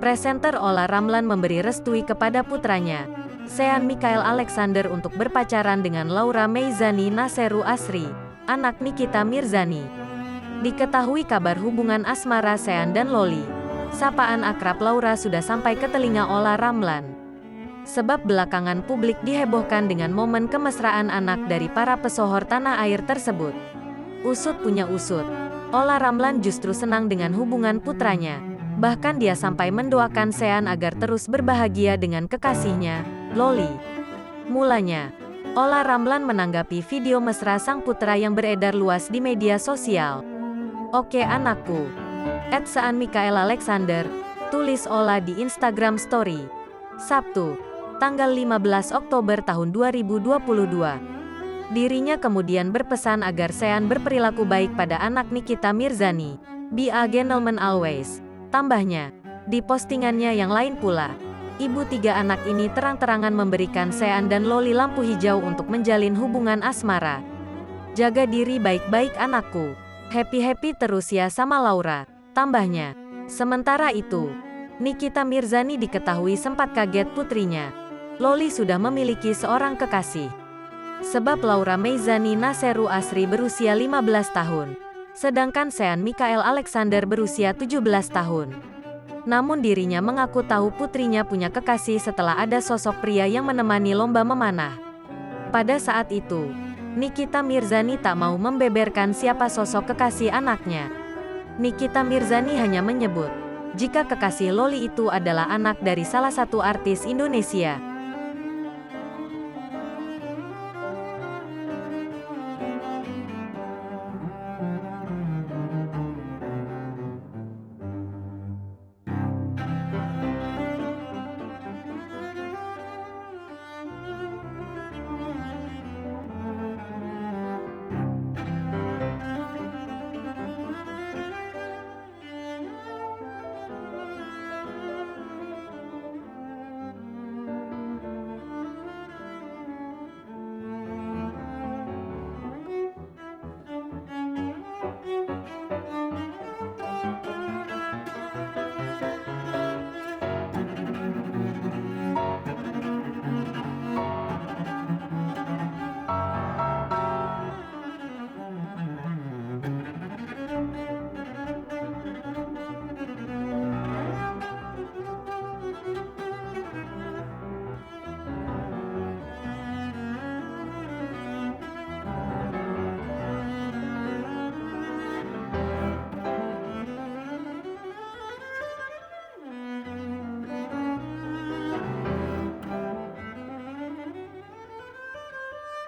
Presenter Olla Ramlan memberi restui kepada putranya, Sean Michael Alexander, untuk berpacaran dengan Laura Meizani Naseru Asri, anak Nikita Mirzani. Diketahui kabar hubungan asmara Sean dan Loli, sapaan akrab Laura, sudah sampai ke telinga Olla Ramlan. Sebab belakangan publik dihebohkan dengan momen kemesraan anak dari para pesohor tanah air tersebut. Usut punya usut, Olla Ramlan justru senang dengan hubungan putranya. Bahkan dia sampai mendoakan Sean agar terus berbahagia dengan kekasihnya, Loli. Mulanya, Olla Ramlan menanggapi video mesra sang putra yang beredar luas di media sosial. "Oke anakku," @Sean Michael Alexander, tulis Olla di Instagram Story, Sabtu, tanggal 15 Oktober tahun 2022. Dirinya kemudian berpesan agar Sean berperilaku baik pada anak Nikita Mirzani, "Be a gentleman always." Tambahnya, di postingannya yang lain pula, ibu tiga anak ini terang-terangan memberikan Sean dan Loli lampu hijau untuk menjalin hubungan asmara. "Jaga diri baik-baik anakku. Happy-happy terus ya sama Laura," tambahnya. Sementara itu, Nikita Mirzani diketahui sempat kaget putrinya, Loli, sudah memiliki seorang kekasih. Sebab Laura Meizani Naseru Asri berusia 15 tahun. Sedangkan Sean Michael Alexander berusia 17 tahun. Namun dirinya mengaku tahu putrinya punya kekasih setelah ada sosok pria yang menemani lomba memanah. Pada saat itu, Nikita Mirzani tak mau membeberkan siapa sosok kekasih anaknya. Nikita Mirzani hanya menyebut, jika kekasih Loli itu adalah anak dari salah satu artis Indonesia.